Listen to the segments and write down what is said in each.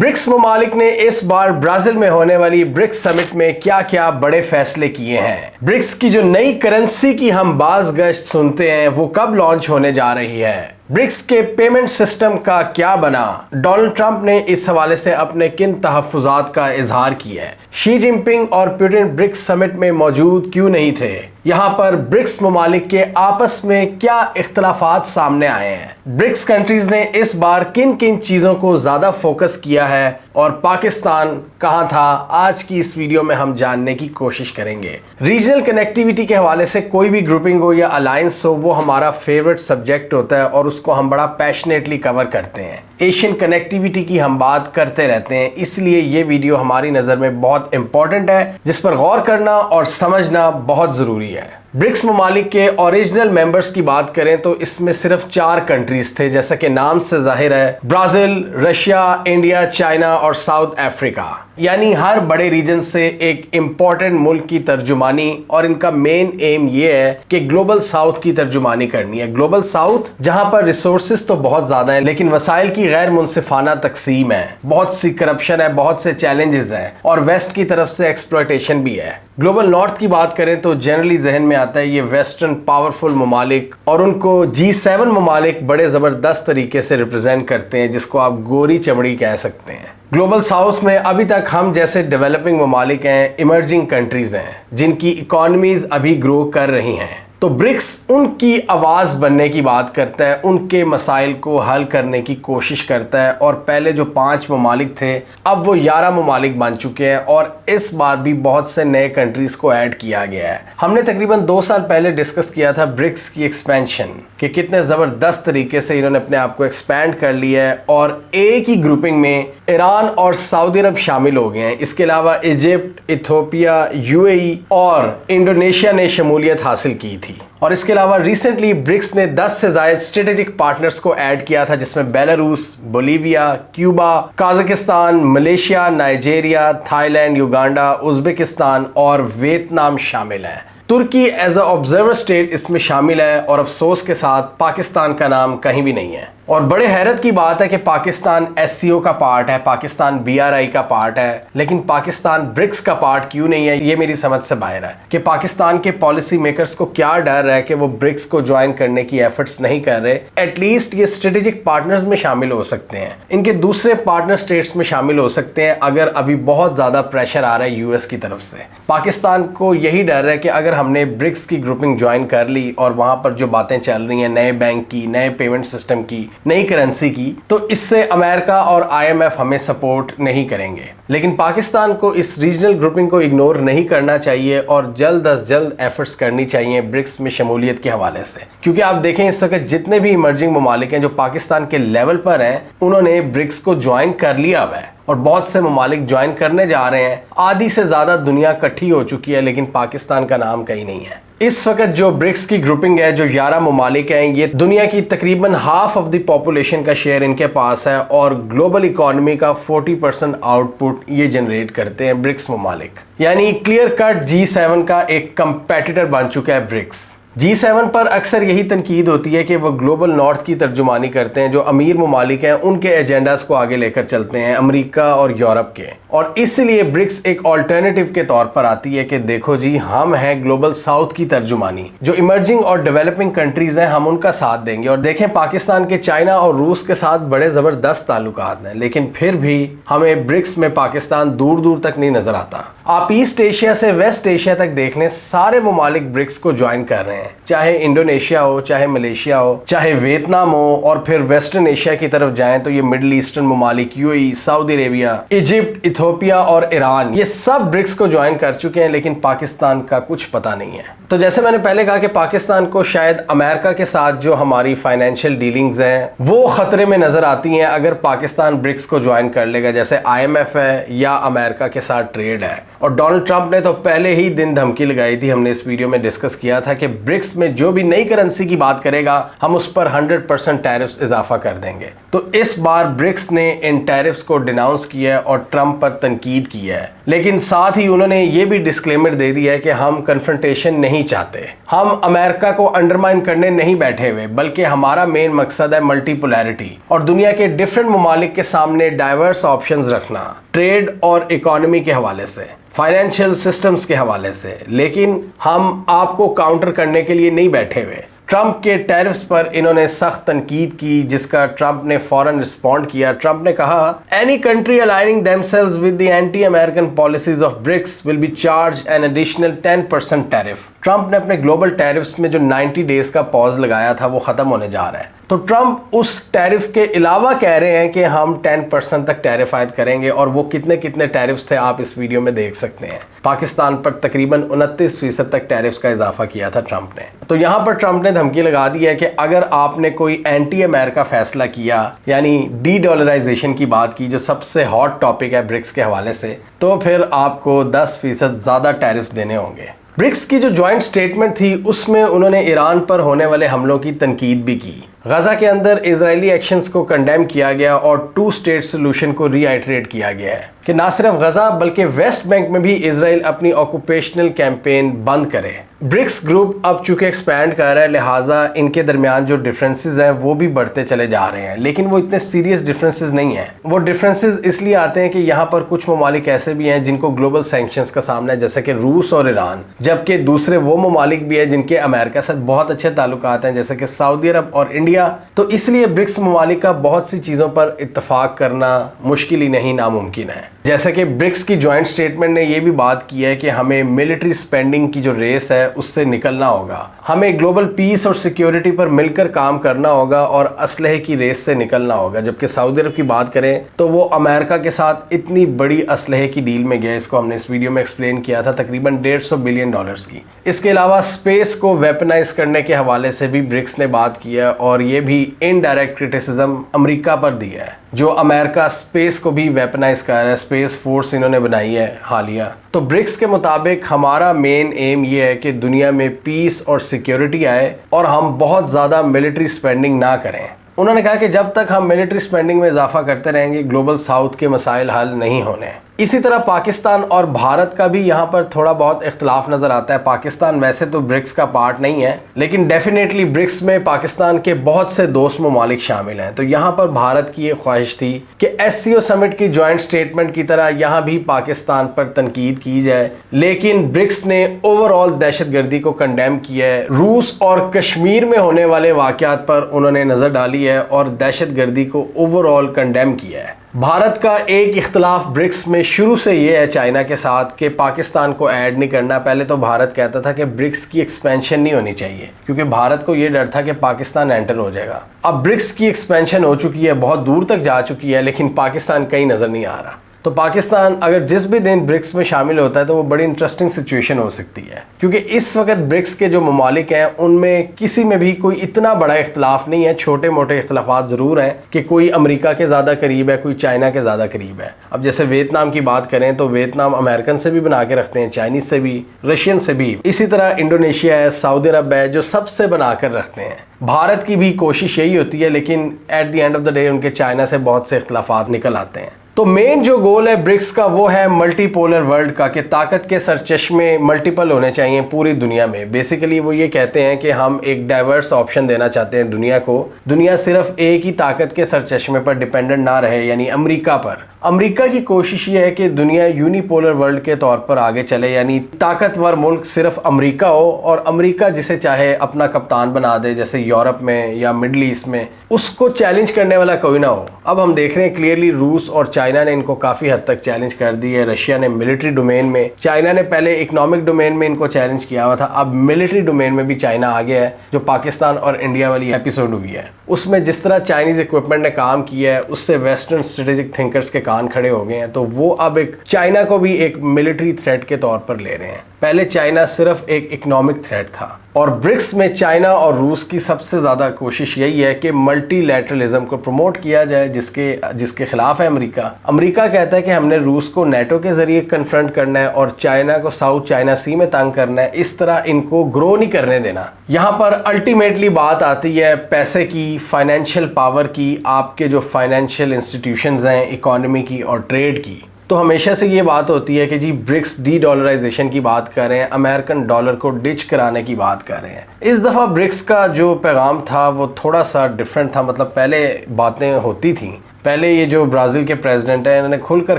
BRICS ममालिक ने इस बार ब्राजील में होने वाली ब्रिक्स समिट में क्या क्या बड़े फैसले किए हैं। ब्रिक्स की जो नई करेंसी की हम बाज़ गश्त सुनते हैं वो कब लॉन्च होने जा रही है। ब्रिक्स के पेमेंट सिस्टम का क्या बना। डोनाल्ड ट्रंप ने इस हवाले से अपने किन तहफ़्फ़ुज़ात का इजहार किया है। शी जिनपिंग और पुतिन ब्रिक्स समिट में मौजूद क्यों नहीं थे। यहाँ पर ब्रिक्स ममालिक के आपस में क्या इख्तलाफात सामने आए हैं। ब्रिक्स कंट्रीज ने इस बार किन किन चीज़ों को ज़्यादा फोकस किया है और पाकिस्तान कहाँ था, आज की इस वीडियो में हम जानने की कोशिश करेंगे। रीजनल कनेक्टिविटी के हवाले से कोई भी ग्रुपिंग हो या अलायंस हो, वो हमारा फेवरेट सब्जेक्ट होता है और उसको हम बड़ा पैशनेटली कवर करते हैं। एशियन कनेक्टिविटी की हम बात करते रहते हैं, इसलिए ये वीडियो हमारी नज़र में बहुत इंपॉर्टेंट है, जिस पर गौर करना और समझना बहुत ज़रूरी है। ब्रिक्स ममालिक के ओरिजिनल मेंबर्स की बात करें तो इसमें सिर्फ 4 कंट्रीज थे, जैसा कि नाम से जाहिर है। ब्राज़ील, रशिया, इंडिया, चाइना और साउथ अफ्रीका, यानी हर बड़े रीजन से एक इम्पॉर्टेंट मुल्क की तर्जुमानी, और इनका मेन एम ये है कि ग्लोबल साउथ की तर्जुमानी करनी है। ग्लोबल साउथ जहां पर रिसोर्सेज तो बहुत ज़्यादा है, लेकिन वसाइल की गैर मुनसिफाना तकसीम है, बहुत सी करप्शन है, बहुत से चैलेंजेस हैं और वेस्ट की तरफ से एक्सप्लॉयटेशन भी है। ग्लोबल नॉर्थ की बात करें तो जनरली जहन में आता है ये वेस्टर्न पावरफुल ममालिक, और उनको G7 ममालिक बड़े ज़बरदस्त तरीके से रिप्रेजेंट करते हैं, जिसको आप गोरी चमड़ी कह सकते हैं। ग्लोबल साउथ में अभी तक हम जैसे डेवलपिंग ममालिक हैं, इमर्जिंग कंट्रीज़ हैं, जिनकी इकॉनमीज़ अभी ग्रो कर रही हैं। तो ब्रिक्स उनकी आवाज़ बनने की बात करता है, उनके मसाइल को हल करने की कोशिश करता है, और पहले जो 5 ममालिक थे अब वो 11 ममालिक बन चुके हैं, और इस बार भी बहुत से नए कंट्रीज़ को ऐड किया गया है। हमने तकरीबन 2 साल पहले डिस्कस किया था ब्रिक्स की एक्सपेंशन, कि कितने ज़बरदस्त तरीके से इन्होंने अपने आप को एक्सपैंड कर लिया है, और एक ही ग्रुपिंग में ईरान और सऊदी अरब शामिल हो गए हैं। इसके अलावा इजिप्ट, इथियोपिया, UAE और इंडोनेशिया ने शमूलियत हासिल की थी। और इसके अलावा रिसेंटली ब्रिक्स ने 10 से ज़ायद स्ट्रेटेजिक पार्टनर्स को ऐड किया था, जिसमें Belarus, Bolivia, Cuba, Kazakhstan, Malaysia, Nigeria, Thailand, Uganda, Uzbekistan और वियतनाम शामिल हैं। तुर्की एज अ ऑब्जर्वर स्टेट इसमें शामिल है, और अफसोस के साथ पाकिस्तान का नाम कहीं भी नहीं है। और बड़े हैरत की बात है कि पाकिस्तान SCO का पार्ट है, पाकिस्तान BRI का पार्ट है, लेकिन पाकिस्तान ब्रिक्स का पार्ट क्यों नहीं है, ये मेरी समझ से बाहर है। कि पाकिस्तान के पॉलिसी मेकर्स को क्या डर है कि वो ब्रिक्स को ज्वाइन करने की एफर्ट्स नहीं कर रहे। एटलीस्ट ये स्ट्रेटेजिक पार्टनर्स में शामिल हो सकते हैं, इनके दूसरे पार्टनर स्टेट्स में शामिल हो सकते हैं, अगर अभी बहुत ज़्यादा प्रेशर आ रहा है US की तरफ से। पाकिस्तान को यही डर है कि अगर हमने ब्रिक्स की ग्रुपिंग ज्वाइन कर ली और वहाँ पर जो बातें चल रही हैं नए बैंक की, नए पेमेंट सिस्टम की, नई करेंसी की, तो इससे अमेरिका और IMF हमें सपोर्ट नहीं करेंगे। लेकिन पाकिस्तान को इस रीजनल ग्रुपिंग को इग्नोर नहीं करना चाहिए और जल्द अज जल्द एफर्ट्स करनी चाहिए ब्रिक्स में शमूलियत के हवाले से। क्योंकि आप देखें इस वक्त जितने भी इमर्जिंग ममालिक हैं जो पाकिस्तान के लेवल पर हैं, उन्होंने ब्रिक्स को ज्वाइन कर लिया हुआ है, और बहुत से ममालिक ज्वाइन करने जा रहे हैं। आधी से ज़्यादा दुनिया इकट्ठी हो चुकी है, लेकिन पाकिस्तान का नाम कहीं नहीं है। इस वक्त जो ब्रिक्स की ग्रुपिंग है, जो 11 ममालिक हैं, ये दुनिया की तकरीबन हाफ ऑफ द पॉपुलेशन का शेयर इनके पास है, और ग्लोबल इकोनॉमी का 40% आउटपुट ये जनरेट करते हैं ब्रिक्स ममालिक। यानी क्लियर कट G7 का एक कंपेटिटर बन चुका है ब्रिक्स। G7 पर अक्सर यही तनकीद होती है कि वो ग्लोबल नॉर्थ की तर्जुमानी करते हैं, जो अमीर ममालिक हैं उनके एजेंडास को आगे लेकर चलते हैं, अमेरिका और यूरोप के। और इसलिए ब्रिक्स एक ऑल्टरनेटिव के तौर पर आती है कि देखो जी, हम हैं ग्लोबल साउथ की तर्जुमानी, जो इमर्जिंग और डेवलपिंग कंट्रीज हैं हम उनका साथ देंगे। और देखें पाकिस्तान के चाइना और रूस के साथ बड़े ज़बरदस्त ताल्लुकात हैं, लेकिन फिर भी हमें ब्रिक्स में पाकिस्तान दूर दूर तक नहीं नजर आता। आप ईस्ट एशिया से वेस्ट एशिया तक देख लें, सारे ममालिक ब्रिक्स को ज्वाइन कर रहे हैं, चाहे इंडोनेशिया हो, चाहे मलेशिया हो, चाहे वियतनाम हो, और फिर वेस्टर्न एशिया की तरफ जाएं तो ये मिडिल ईस्टर्न ममालिक UAE, Saudi Arabia, Egypt, Ethiopia और ईरान, ये सब ब्रिक्स को ज्वाइन कर चुके हैं, लेकिन पाकिस्तान का कुछ पता नहीं है। तो जैसे मैंने पहले कहा कि पाकिस्तान को शायद अमेरिका के साथ जो हमारी फाइनेंशियल डीलिंग्स हैं वो खतरे में नजर आती हैं अगर पाकिस्तान ब्रिक्स को ज्वाइन कर लेगा, जैसे IMF है या अमेरिका के साथ ट्रेड है। और डोनाल्ड ट्रंप ने तो पहले ही दिन धमकी लगाई थी, हमने इस वीडियो में डिस्कस किया था कि ब्रिक्स में जो भी नई करेंसी की बात करेगा हम उस पर 100% टैरिफ्स इजाफा कर देंगे। तो इस बार ब्रिक्स ने इन टैरिफ्स को डिनाउंस किया है और ट्रंप पर तनकीद की है, लेकिन साथ ही उन्होंने ये भी डिस्क्लेमर दे दिया है कि हम कन्फ्रंटेशन नहीं नहीं चाहते। हम अमेरिका को अंडरमाइन करने नहीं बैठे हुए, बल्कि हमारा मेन मकसद है मल्टीपोलैरिटी और दुनिया के डिफरेंट ममालिक के सामने डाइवर्स ऑप्शंस रखना, ट्रेड और इकोनॉमी के हवाले से, फाइनेंशियल सिस्टम्स के हवाले से। लेकिन हम आपको काउंटर करने के लिए नहीं बैठे हुए। ट्रंप के टैरिफ्स पर इन्होंने सख्त तनकीद की, जिसका ट्रंप ने फौरन रिस्पॉन्ड किया। ट्रंप ने कहा, any country aligning themselves with the anti American policies of BRICS will be charge an additional 10% tariff. Trump ने अपने ग्लोबल टैरिफ्स में जो 90 डेज का पॉज लगाया था वो खत्म होने जा रहा है। तो ट्रंप उस टैरिफ के अलावा कह रहे हैं कि हम 10% तक टैरिफ आयद करेंगे, और वो कितने कितने टैरिफ्स थे आप इस वीडियो में देख सकते हैं। पाकिस्तान पर तकरीबन 29% तक टैरिफ्स का इजाफा किया था ट्रंप ने। तो यहाँ पर ट्रंप ने धमकी लगा दी है कि अगर आपने कोई एंटी अमेरिका फैसला किया, यानी डी डॉलराइजेशन की बात की, जो सबसे हॉट टॉपिक है ब्रिक्स के हवाले से, तो फिर आपको 10% ज़्यादा टैरिफ्स देने होंगे। ब्रिक्स की जो जॉइंट स्टेटमेंट थी उसमें उन्होंने ईरान पर होने वाले हमलों की तनकीद भी की। गजा के अंदर इजरायली एक्शंस को कंडेम किया गया और 2 स्टेट सोल्यूशन को रीआइटरेट किया गया है कि ना सिर्फ गजा बल्कि वेस्ट बैंक में भी इजराइल अपनी ऑक्यूपेशनल कैंपेन बंद करे। ब्रिक्स ग्रुप अब चूंकि एक्सपैंड कर रहा है, लिहाजा इनके दरमियान जो डिफरेंसेस हैं वो भी बढ़ते चले जा रहे हैं, लेकिन वो इतने सीरियस डिफरेंसेस नहीं हैं। वो डिफरेंसेस इसलिए आते हैं कि यहाँ पर कुछ ममालिक ऐसे भी हैं जिनको ग्लोबल सैंक्शंस का सामना है, जैसे कि रूस और ईरान, जबकि दूसरे वो ममालिक भी हैं जिनके अमेरिका से बहुत अच्छे ताल्लुकात हैं, जैसे कि सऊदी अरब और इंडिया। तो इसलिए ब्रिक्स ममालिक का बहुत सी चीज़ों पर इत्तफाक करना मुश्किल ही नहीं, नामुमकिन है। जैसे कि ब्रिक्स की जॉइंट स्टेटमेंट ने यह भी बात की है कि हमें मिलिट्री स्पेंडिंग की जो रेस है उससे निकलना होगा, हमें ग्लोबल पीस और सिक्योरिटी पर मिलकर काम करना होगा और असलहे की रेस से निकलना होगा। जबकि सऊदी अरब की बात करें तो वो अमेरिका के साथ इतनी बड़ी असलहे की डील में गया, इसको हमने इस वीडियो में एक्सप्लेन किया था, तकरीबन $150 बिलियन की। इसके अलावा स्पेस को वेपनाइज करने के हवाले से भी ब्रिक्स ने बात की है, और ये भी इनडायरेक्ट क्रिटिसिज्म अमेरिका पर दिया है, जो अमेरिका स्पेस को भी वेपनाइज कर रहा है। स्पेस फोर्स इन्होंने बनाई है हालिया। तो ब्रिक्स के मुताबिक हमारा मेन एम ये है कि दुनिया में पीस और सिक्योरिटी आए और हम बहुत ज़्यादा मिलिट्री स्पेंडिंग ना करें। उन्होंने कहा कि जब तक हम मिलिट्री स्पेंडिंग में इजाफा करते रहेंगे, ग्लोबल साउथ के मसाइल हल नहीं होने। इसी तरह पाकिस्तान और भारत का भी यहाँ पर थोड़ा बहुत इख्तलाफ नज़र आता है। पाकिस्तान वैसे तो ब्रिक्स का पार्ट नहीं है, लेकिन डेफिनेटली ब्रिक्स में पाकिस्तान के बहुत से दोस्त ममालिक शामिल हैं। तो यहाँ पर भारत की ये ख्वाहिश थी कि SCO समिट की जॉइंट स्टेटमेंट की तरह यहाँ भी पाकिस्तान पर तनकीद की जाए, लेकिन ब्रिक्स ने ओवरऑल दहशतगर्दी को कंडेम किया है। रूस और कश्मीर में होने वाले वाक़यात पर उन्होंने नज़र डाली है और दहशतगर्दी को ओवरऑल कंडेम किया है। भारत का एक इख्तलाफ ब्रिक्स में शुरू से ये है चाइना के साथ कि पाकिस्तान को ऐड नहीं करना। पहले तो भारत कहता था कि ब्रिक्स की एक्सपेंशन नहीं होनी चाहिए, क्योंकि भारत को ये डर था कि पाकिस्तान एंटर हो जाएगा। अब ब्रिक्स की एक्सपेंशन हो चुकी है, बहुत दूर तक जा चुकी है, लेकिन पाकिस्तान कहीं नज़र नहीं आ रहा। तो पाकिस्तान अगर जिस भी दिन ब्रिक्स में शामिल होता है तो वो बड़ी इंटरेस्टिंग सिचुएशन हो सकती है, क्योंकि इस वक्त ब्रिक्स के जो ममालिक हैं उनमें किसी में भी कोई इतना बड़ा इख्तलाफ नहीं है। छोटे मोटे इख्तलाफात ज़रूर हैं कि कोई अमेरिका के ज़्यादा करीब है, कोई चाइना के ज़्यादा करीब है। अब जैसे वियतनाम की बात करें तो वियतनाम अमेरिकन से भी बना के रखते हैं, चाइनीज़ से भी, रशियन से भी। इसी तरह इंडोनेशिया है, सऊदी अरब है, जो सबसे बना कर रखते हैं। भारत की भी कोशिश यही होती है, लेकिन at the end of the day उनके चाइना से बहुत से इख्तलाफात निकल आते हैं। तो मेन जो गोल है ब्रिक्स का वो है मल्टीपोलर वर्ल्ड का, कि ताकत के सरचश्मे मल्टीपल होने चाहिए पूरी दुनिया में। बेसिकली वो ये कहते हैं कि हम एक डाइवर्स ऑप्शन देना चाहते हैं दुनिया को। दुनिया सिर्फ एक ही ताकत के सरचश्मे पर डिपेंडेंट ना रहे, यानी अमेरिका पर। अमेरिका की कोशिश ये है कि दुनिया यूनिपोलर वर्ल्ड के तौर पर आगे चले, यानी ताकतवर मुल्क सिर्फ अमेरिका हो और अमेरिका जिसे चाहे अपना कप्तान बना दे, जैसे यूरोप में या मिडल ईस्ट में, उसको चैलेंज करने वाला कोई ना हो। अब हम देख रहे हैं क्लियरली रूस और चाइना ने इनको काफ़ी हद तक चैलेंज कर दी है। रशिया ने मिलिट्री डोमेन में, चाइना ने पहले इकोनॉमिक डोमेन में इनको चैलेंज किया हुआ था, अब मिलिट्री डोमेन में भी चाइना आ गया है। जो पाकिस्तान और इंडिया वाली एपिसोड हुई है उसमें जिस तरह चाइनीज़ इक्विपमेंट ने काम किया है उससे वेस्टर्न स्ट्रेटेजिक थिंकर्स के कान खड़े हो गए हैं। तो वो अब एक चाइना को भी एक मिलिट्री थ्रेट के तौर पर ले रहे हैं। पहले चाइना सिर्फ एक इकोनॉमिक थ्रेट था, और ब्रिक्स में चाइना और रूस की सबसे ज़्यादा कोशिश यही है कि मल्टीलैटरलिज्म को प्रमोट किया जाए, जिसके खिलाफ है अमेरिका। अमेरिका कहता है कि हमने रूस को नेटो के ज़रिए कन्फ्रंट करना है और चाइना को साउथ चाइना सी में तंग करना है। इस तरह इनको ग्रो नहीं करने देना। यहाँ पर अल्टीमेटली बात आती है पैसे की, फाइनेंशियल पावर की, आपके जो फाइनेंशियल इंस्टीट्यूशंस हैं, इकोनॉमी की और ट्रेड की। तो हमेशा से ये बात होती है कि जी ब्रिक्स डी डॉलराइजेशन की बात कर रहे हैं, अमेरिकन डॉलर को डिच कराने की बात कर रहे हैं। इस दफ़ा ब्रिक्स का जो पैगाम था वो थोड़ा सा डिफरेंट था। मतलब पहले बातें होती थी, पहले ये जो ब्राज़ील के प्रेसिडेंट हैं इन्होंने खुलकर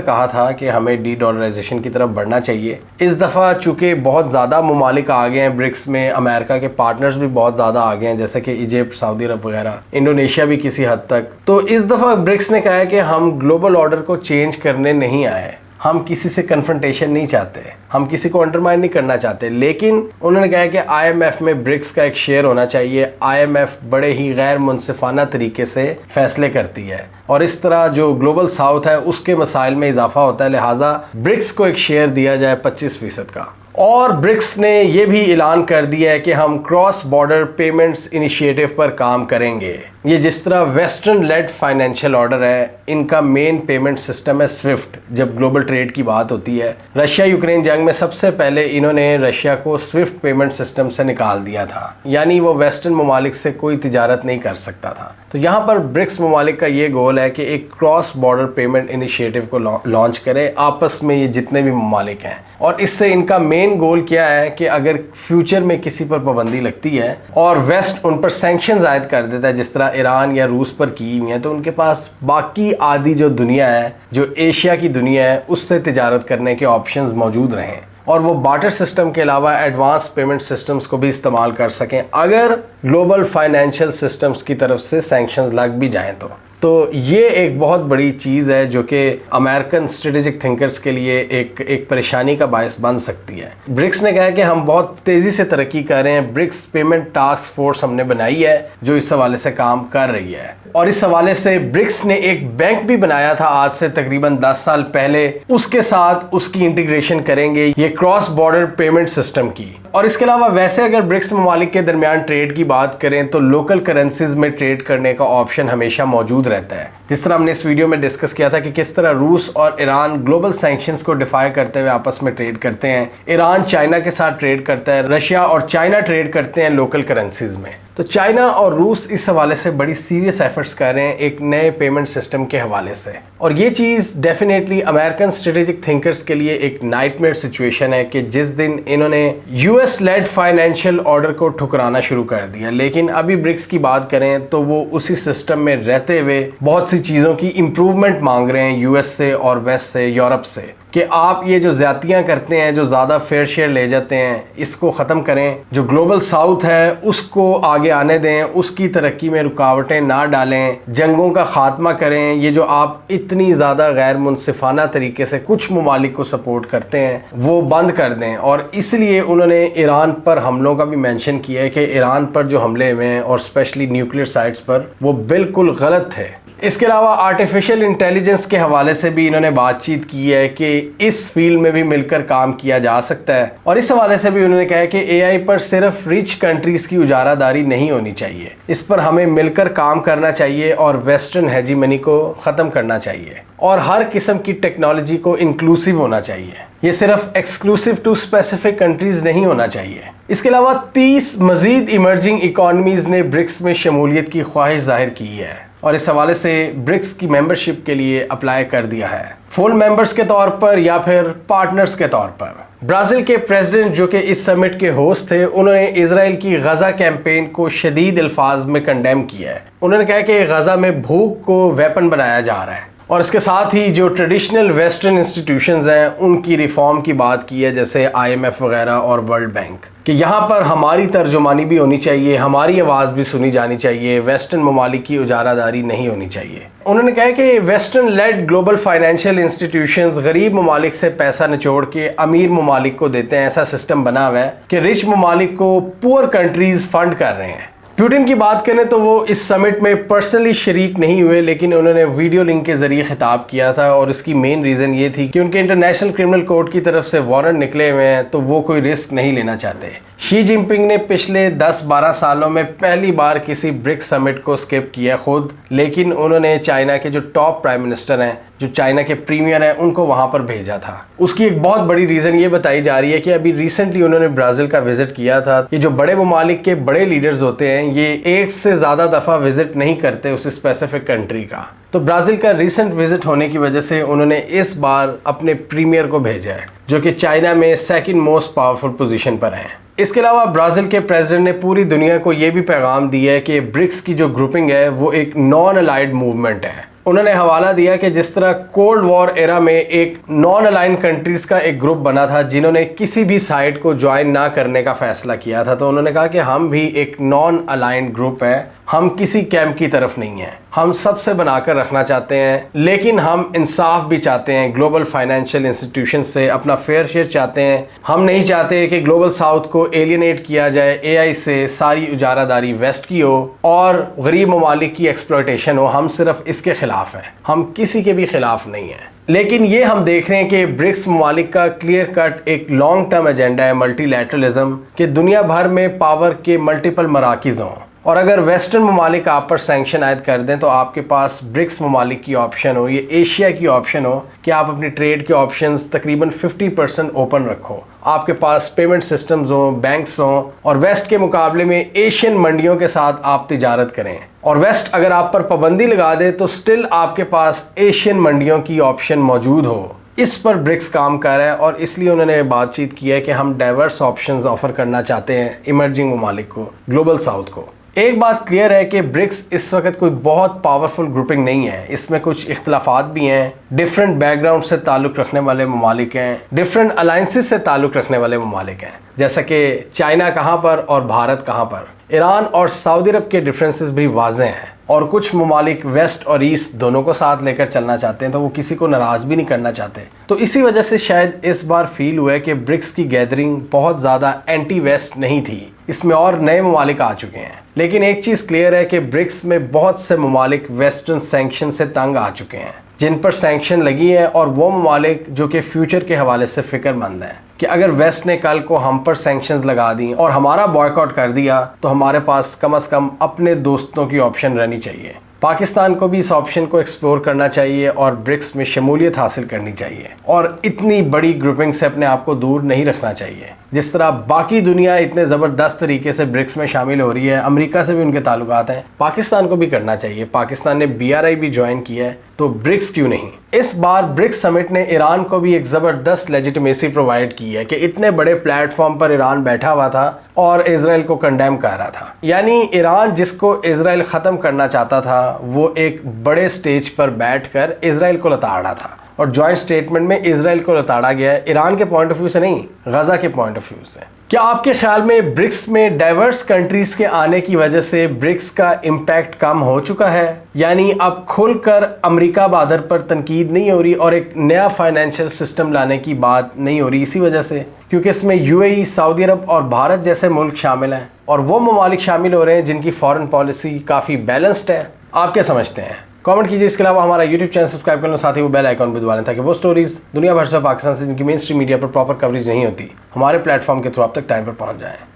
कहा था कि हमें डी डॉलराइजेशन की तरफ बढ़ना चाहिए। इस दफ़ा चूँकि बहुत ज़्यादा ममालिक आ गए हैं ब्रिक्स में, अमेरिका के पार्टनर्स भी बहुत ज़्यादा आ गए हैं, जैसे कि इजिप्ट, सऊदी अरब वगैरह, इंडोनेशिया भी किसी हद तक। तो इस दफ़ा ब्रिक्स ने कहा है कि हम ग्लोबल ऑर्डर को चेंज करने नहीं आए, हम किसी से कन्फ्रंटेशन नहीं चाहते, हम किसी को अंडरमाइन नहीं करना चाहते, लेकिन उन्होंने कहा कि आईएमएफ में ब्रिक्स का एक शेयर होना चाहिए। आईएमएफ बड़े ही गैर मुनसिफाना तरीके से फैसले करती है और इस तरह जो ग्लोबल साउथ है उसके मसाइल में इजाफा होता है, लिहाजा ब्रिक्स को एक शेयर दिया जाए 25% का। और ब्रिक्स ने ये भी ऐलान कर दिया है कि हम क्रॉस बॉर्डर पेमेंट्स इनिशिएटिव पर काम करेंगे। ये जिस तरह वेस्टर्न लेड फाइनेंशियल ऑर्डर है, इनका मेन पेमेंट सिस्टम है स्विफ्ट। जब ग्लोबल ट्रेड की बात होती है, रशिया यूक्रेन जंग में सबसे पहले इन्होंने रशिया को स्विफ्ट पेमेंट सिस्टम से निकाल दिया था, यानी वो वेस्टर्न ममालिक से कोई तिजारत नहीं कर सकता था। तो यहाँ पर ब्रिक्स ममालिक का ये गोल है कि एक क्रॉस बॉर्डर पेमेंट इनिशिएटिव को लॉन्च करे आपस में ये जितने भी ममालिक हैं। और इससे इनका मेन गोल क्या है कि अगर फ्यूचर में किसी पर पाबंदी लगती है और वेस्ट उन पर सैंक्शंस आयद कर देता है, जिस तरह ईरान या रूस पर की हुई है, तो उनके पास बाकी आधी जो दुनिया है, जो एशिया की दुनिया है, उससे तिजारत करने के ऑप्शंस मौजूद रहें और वो बार्टर सिस्टम के अलावा एडवांस पेमेंट सिस्टम्स को भी इस्तेमाल कर सकें अगर ग्लोबल फाइनेंशियल सिस्टम्स की तरफ से सैंक्शंस लग भी जाएं तो ये एक बहुत बड़ी चीज़ है जो कि अमेरिकन स्ट्रेटेजिक थिंकर्स के लिए एक परेशानी का बायस बन सकती है। ब्रिक्स ने कहा है कि हम बहुत तेज़ी से तरक्की कर रहे हैं, ब्रिक्स पेमेंट टास्क फोर्स हमने बनाई है जो इस हवाले से काम कर रही है। और इस हवाले से ब्रिक्स ने एक बैंक भी बनाया था आज से तकरीबन 10 साल पहले, उसके साथ उसकी इंटीग्रेशन करेंगे ये क्रॉस बॉर्डर पेमेंट सिस्टम की। और इसके अलावा वैसे अगर ब्रिक्स ममालिक के दरमियान ट्रेड की बात करें तो लोकल करेंसीज में ट्रेड करने का ऑप्शन हमेशा मौजूद रहता है। जिस तरह हमने इस वीडियो में डिस्कस किया था कि किस तरह रूस और ईरान ग्लोबल सैंक्शंस को डिफाई करते हुए आपस में ट्रेड करते हैं, ईरान चाइना के साथ ट्रेड करता है, रशिया और चाइना ट्रेड करते हैं लोकल करेंसीज में। तो चाइना और रूस इस हवाले से बड़ी सीरियस एफर्ट्स कर रहे हैं एक नए पेमेंट सिस्टम के हवाले से। और ये चीज़ डेफिनेटली अमेरिकन स्ट्रेटेजिक थिंकर्स के लिए एक नाइटमेयर सिचुएशन है कि जिस दिन इन्होंने यूएस लेड फाइनेंशियल ऑर्डर को ठुकराना शुरू कर दिया। लेकिन अभी ब्रिक्स की बात करें तो वो उसी सिस्टम में रहते हुए बहुत सी चीज़ों की इम्प्रूवमेंट मांग रहे हैं यूएस से और वेस्ट से, यूरोप से, कि आप ये जो ज़्यादतियाँ करते हैं, जो ज़्यादा फेयर शेयर ले जाते हैं, इसको ख़त्म करें। जो ग्लोबल साउथ है उसको आगे आने दें, उसकी तरक्की में रुकावटें ना डालें, जंगों का ख़ात्मा करें। ये जो आप इतनी ज़्यादा गैर मुनसिफाना तरीके से कुछ ममालिक को सपोर्ट करते हैं वो बंद कर दें। और इसलिए उन्होंने ईरान पर हमलों का भी मेंशन किया है कि ईरान पर जो हमले हुए हैं और स्पेशली न्यूक्लियर साइट्स पर, वो बिल्कुल गलत थे। इसके अलावा आर्टिफिशियल इंटेलिजेंस के हवाले से भी इन्होंने बातचीत की है कि इस फील्ड में भी मिलकर काम किया जा सकता है। और इस हवाले से भी उन्होंने कहा है कि एआई पर सिर्फ रिच कंट्रीज की उजारादारी नहीं होनी चाहिए, इस पर हमें मिलकर काम करना चाहिए और वेस्टर्न हेजीमनी को ख़त्म करना चाहिए और हर किस्म की टेक्नोलॉजी को इंक्लूसिव होना चाहिए। ये सिर्फ एक्सक्लूसिव टू स्पेसिफिक कंट्रीज नहीं होना चाहिए। इसके अलावा 30 मजीद इमर्जिंग इकॉनमीज ने ब्रिक्स में शमूलियत की ख्वाहिश जाहिर की है और इस हवाले से ब्रिक्स की मेंबरशिप के लिए अप्लाई कर दिया है, फुल मेंबर्स के तौर पर या फिर पार्टनर्स के तौर पर। ब्राज़ील के प्रेसिडेंट जो कि इस समिट के होस्ट थे, उन्होंने इजराइल की गजा कैंपेन को शदीद अल्फाज में कंडेम किया है। उन्होंने कहा कि गजा में भूख को वेपन बनाया जा रहा है और इसके साथ ही जो ट्रेडिशनल वेस्टर्न इंस्टीट्यूशंस हैं उनकी रिफॉर्म की बात की है, जैसे आईएमएफ वगैरह और वर्ल्ड बैंक, कि यहाँ पर हमारी तर्जुमानी भी होनी चाहिए, हमारी आवाज़ भी सुनी जानी चाहिए, वेस्टर्न ममालिक की उजारादारी नहीं होनी चाहिए। उन्होंने कहा कि western led global financial institutions गरीब ममालिक से पैसा निचोड़ के अमीर ममालिक को देते हैं। ऐसा सिस्टम बना हुआ है कि रिच ममालिक को पुअर कंट्रीज फंड कर रहे हैं। पुतिन की बात करें तो वो इस समिट में पर्सनली शरीक नहीं हुए, लेकिन उन्होंने वीडियो लिंक के जरिए खिताब किया था और इसकी मेन रीज़न ये थी कि उनके इंटरनेशनल क्रिमिनल कोर्ट की तरफ से वारंट निकले हुए हैं तो वो कोई रिस्क नहीं लेना चाहते। शी जिनपिंग ने पिछले 10-12 सालों में पहली बार किसी ब्रिक्स समिट को स्किप किया खुद, लेकिन उन्होंने चाइना के जो टॉप प्राइम मिनिस्टर हैं, जो चाइना के प्रीमियर हैं, उनको वहां पर भेजा था। उसकी एक बहुत बड़ी रीज़न ये बताई जा रही है कि अभी रिसेंटली उन्होंने ब्राज़ील का विजिट किया था। ये जो बड़े ममालिक के बड़े लीडर्स होते हैं, ये एक से ज़्यादा दफ़ा विजिट नहीं करते उस स्पेसिफिक कंट्री का। तो ब्राज़ील का रिसेंट विजिट होने की वजह से उन्होंने इस बार अपने प्रीमियर को भेजा है, जो कि चाइना में सेकंड मोस्ट पावरफुल पोजीशन पर हैं। इसके अलावा ब्राज़ील के प्रेसिडेंट ने पूरी दुनिया को ये भी पैगाम दिया है कि ब्रिक्स की जो ग्रुपिंग है वो एक नॉन अलाइड मूवमेंट है। उन्होंने हवाला दिया कि जिस तरह कोल्ड वॉर एरा में एक नॉन अलाइन कंट्रीज का एक ग्रुप बना था जिन्होंने किसी भी साइड को ज्वाइन ना करने का फैसला किया था, तो उन्होंने कहा कि हम भी एक नॉन अलाइंड ग्रुप है, हम किसी कैंप की तरफ नहीं है, हम सबसे बनाकर रखना चाहते हैं, लेकिन हम इंसाफ भी चाहते हैं, ग्लोबल फाइनेंशियल इंस्टीट्यूशन से अपना फेयर शेयर चाहते हैं। हम नहीं चाहते कि ग्लोबल साउथ को एलियनेट किया जाए एआई से, सारी उजारादारी वेस्ट की हो और गरीब ममालिक की एक्सप्लॉयटेशन हो। हम सिर्फ इसके खिलाफ हैं, हम किसी के भी खिलाफ नहीं हैं। लेकिन ये हम देख रहे हैं कि ब्रिक्स ममालिक का क्लियर कट एक लॉन्ग टर्म एजेंडा है मल्टीलैटरलिज्म, कि दुनिया भर में पावर के मल्टीपल मराकिज हों, और अगर वेस्टर्न ममालिक आप पर सैंक्शन आयद कर दें तो आपके पास ब्रिक्स ममालिक की ऑप्शन हो, ये एशिया की ऑप्शन हो कि आप अपनी ट्रेड के ऑप्शंस तकरीबन 50% ओपन रखो, आपके पास पेमेंट सिस्टम्स हों, बैंक्स हों, और वेस्ट के मुकाबले में एशियन मंडियों के साथ आप तिजारत करें। और वेस्ट अगर आप पर पाबंदी लगा दे तो स्टिल आपके पास एशियन मंडियों की ऑप्शन मौजूद हो। इस पर ब्रिक्स काम कर रहा है और इसलिए उन्होंने बातचीत की है कि हम डाइवर्स ऑप्शंस ऑफर करना चाहते हैं इमर्जिंग ममालिक को, ग्लोबल साउथ को। एक बात क्लियर है कि ब्रिक्स इस वक्त कोई बहुत पावरफुल ग्रुपिंग नहीं है, इसमें कुछ इख्तलाफात भी हैं, डिफरेंट बैकग्राउंड से ताल्लुक़ रखने वाले ममालिक हैं, डिफरेंट अलाइंसेस से ताल्लुक़ रखने वाले ममालिक हैं, जैसा कि चाइना कहाँ पर और भारत कहाँ पर। ईरान और सऊदी अरब के डिफरेंसेस भी वाज़ेह हैं, और कुछ ममालिक वेस्ट और ईस्ट दोनों को साथ लेकर चलना चाहते हैं, तो वो किसी को नाराज़ भी नहीं करना चाहते। तो इसी वजह से शायद इस बार फील हुआ है कि ब्रिक्स की गैदरिंग बहुत ज़्यादा एंटी वेस्ट नहीं थी, इसमें और नए ममालिक आ चुके हैं। लेकिन एक चीज़ क्लियर है कि ब्रिक्स में बहुत से ममालिक वेस्टर्न सैंक्शन से तंग आ चुके हैं, जिन पर सैंक्शन लगी है, और वो ममालिक जो कि फ्यूचर के हवाले से फ़िक्रमंद हैं कि अगर वेस्ट ने कल को हम पर सैंक्शंस लगा दी और हमारा बॉयकॉट कर दिया तो हमारे पास कम से कम अपने दोस्तों की ऑप्शन रहनी चाहिए। पाकिस्तान को भी इस ऑप्शन को एक्सप्लोर करना चाहिए और ब्रिक्स में शमूलियत हासिल करनी चाहिए, और इतनी बड़ी ग्रुपिंग से अपने आप को दूर नहीं रखना चाहिए। जिस तरह बाकी दुनिया इतने ज़बरदस्त तरीके से ब्रिक्स में शामिल हो रही है, अमेरिका से भी उनके ताल्लुकात हैं, पाकिस्तान को भी करना चाहिए। पाकिस्तान ने BRI भी ज्वाइन किया है, तो ब्रिक्स क्यों नहीं। इस बार ब्रिक्स समिट ने ईरान को भी एक ज़बरदस्त लेजिटिमेसी प्रोवाइड की है कि इतने बड़े प्लेटफॉर्म पर ईरान बैठा हुआ था और इजराइल को कंडेम कर रहा था। यानी ईरान जिसको इजराइल ख़त्म करना चाहता था, वो एक बड़े स्टेज पर बैठकर इजराइल को लताड़ रहा था, और जॉइंट स्टेटमेंट में इजराइल को लताड़ा गया है, ईरान के पॉइंट ऑफ व्यू से नहीं, गजा के पॉइंट ऑफ व्यू से। क्या आपके ख्याल में ब्रिक्स में डाइवर्स कंट्रीज के आने की वजह से ब्रिक्स का इम्पैक्ट कम हो चुका है? यानी अब खुलकर अमेरिका बादर पर तनकीद नहीं हो रही और एक नया फाइनेंशियल सिस्टम लाने की बात नहीं हो रही, इसी वजह से क्योंकि इसमें UAE, सऊदी अरब और भारत जैसे मुल्क शामिल हैं, और वो ममालिक शामिल हो रहे हैं जिनकी फॉरेन पॉलिसी काफ़ी बैलेंस्ड है। आप क्या समझते हैं? कमेंट कीजिए। इसके अलावा हमारा YouTube चैनल सब्सक्राइब कर लो, साथ ही वो बेल आइकॉन भी दबा लें ताकि वो स्टोरीज दुनिया भर से, पाकिस्तान से जिनकी मेन स्ट्रीम मीडिया पर प्रॉपर कवरेज नहीं होती, हमारे प्लेटफॉर्म के थ्रू आप तक टाइम पर पहुंच जाएं।